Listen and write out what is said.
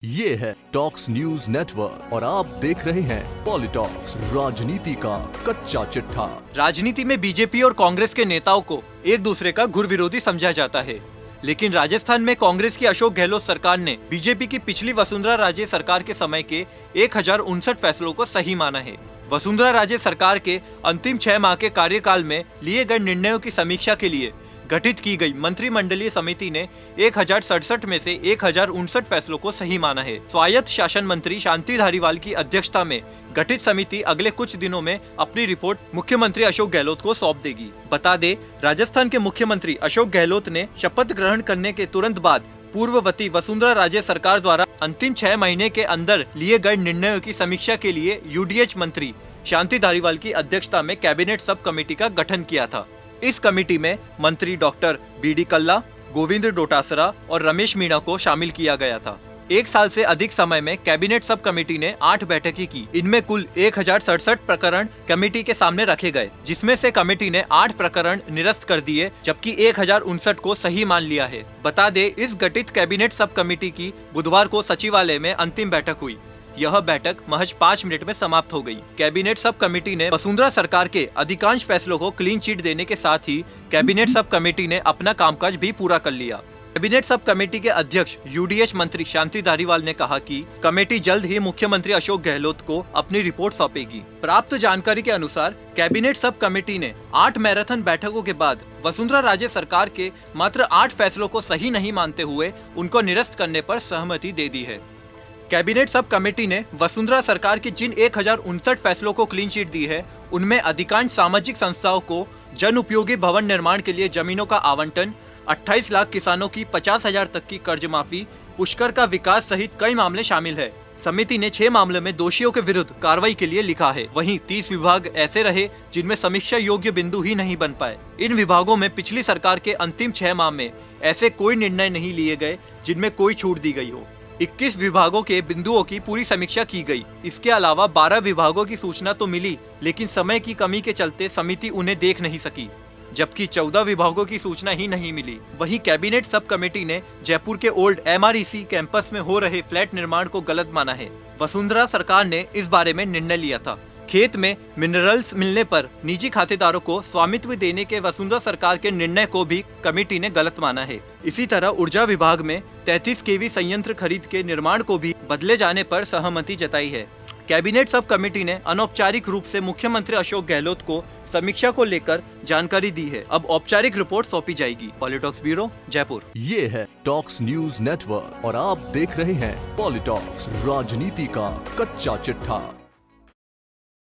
ये है talks news network और आप देख रहे हैं पॉलिटॉक्स, राजनीति का कच्चा चिट्ठा। राजनीति में बीजेपी और कांग्रेस के नेताओं को एक दूसरे का घुर विरोधी समझा जाता है, लेकिन राजस्थान में कांग्रेस की अशोक गहलोत सरकार ने बीजेपी की पिछली वसुंधरा राजे सरकार के समय के 1059 फैसलों को सही माना है। वसुंधरा राजे सरकार के अंतिम 6 माह के कार्यकाल में लिए गए निर्णयों की समीक्षा के लिए गठित की गई मंत्रिमंडलीय समिति ने 1067 में से 1059 फैसलों को सही माना है। स्वायत्त शासन मंत्री शांति धारीवाल की अध्यक्षता में गठित समिति अगले कुछ दिनों में अपनी रिपोर्ट मुख्यमंत्री अशोक गहलोत को सौंप देगी। बता दें, राजस्थान के मुख्यमंत्री अशोक गहलोत ने शपथ ग्रहण करने के तुरंत बाद पूर्ववर्ती वसुंधरा राजे सरकार द्वारा अंतिम 6 महीने के अंदर लिए गए निर्णयों की समीक्षा के लिए यूडीएच मंत्री शांति धारीवाल की अध्यक्षता में कैबिनेट सब कमेटी का गठन किया था। इस कमेटी में मंत्री डॉक्टर बीडी कल्ला, गोविंद डोटासरा और रमेश मीणा को शामिल किया गया था। 1 साल से अधिक समय में कैबिनेट सब कमेटी ने 8 बैठकें की। इनमें कुल 1067 प्रकरण कमेटी के सामने रखे गए, जिसमें से कमेटी ने 8 प्रकरण निरस्त कर दिए, जबकि 1059 को सही मान लिया है। बता दें, इस गठित कैबिनेट सब कमेटी की बुधवार को सचिवालय में अंतिम बैठक हुई। यह बैठक महज 5 मिनट में समाप्त हो गई। कैबिनेट सब कमेटी ने वसुंधरा सरकार के अधिकांश फैसलों को क्लीन चिट देने के साथ ही कैबिनेट सब कमेटी ने अपना कामकाज भी पूरा कर लिया। कैबिनेट सब कमेटी के अध्यक्ष यूडीएच मंत्री शांति धारीवाल ने कहा कि कमेटी जल्द ही मुख्यमंत्री अशोक गहलोत को अपनी रिपोर्ट सौंपेगी। प्राप्त जानकारी के अनुसार कैबिनेट सब कमेटी ने 8 मैराथन बैठकों के बाद वसुंधरा राजे सरकार के मात्र 8 फैसलों को सही नहीं मानते हुए उनको निरस्त करने पर सहमति दे दी है। कैबिनेट सब कमेटी ने वसुंधरा सरकार के जिन 1059 फैसलों को क्लीन चिट दी है, उनमें अधिकांश सामाजिक संस्थाओं को जन उपयोगी भवन निर्माण के लिए जमीनों का आवंटन, 28 लाख किसानों की 50,000 तक की कर्ज माफी, पुष्कर का विकास सहित कई मामले शामिल है। समिति ने 6 मामलों में दोषियों के विरुद्ध कार्रवाई के लिए लिखा है। वहीं 30 विभाग ऐसे रहे जिनमें समीक्षा योग्य बिंदु ही नहीं बन पाए। इन विभागों में पिछली सरकार के अंतिम 6 माह में ऐसे कोई निर्णय नहीं लिए गए जिनमें कोई छूट दी गई हो। 21 विभागों के बिंदुओं की पूरी समीक्षा की गई। इसके अलावा 12 विभागों की सूचना तो मिली, लेकिन समय की कमी के चलते समिति उन्हें देख नहीं सकी, जबकि 14 विभागों की सूचना ही नहीं मिली। वहीं कैबिनेट सब कमेटी ने जयपुर के ओल्ड MREC कैंपस में हो रहे फ्लैट निर्माण को गलत माना है। वसुंधरा सरकार ने इस बारे में निर्णय लिया था। खेत में मिनरल्स मिलने पर निजी खातेदारों को स्वामित्व देने के वसुंधरा सरकार के निर्णय को भी कमेटी ने गलत माना है। इसी तरह ऊर्जा विभाग में 33 kV संयंत्र खरीद के निर्माण को भी बदले जाने पर सहमति जताई है। कैबिनेट सब कमेटी ने अनौपचारिक रूप से मुख्यमंत्री अशोक गहलोत को समीक्षा को लेकर जानकारी दी है। अब औपचारिक रिपोर्ट सौंपी जाएगी। पॉलिटॉक्स ब्यूरो, जयपुर। ये है टॉक्स न्यूज नेटवर्क और आप देख रहे हैं पॉलिटॉक्स, राजनीति का कच्चा चिट्ठा।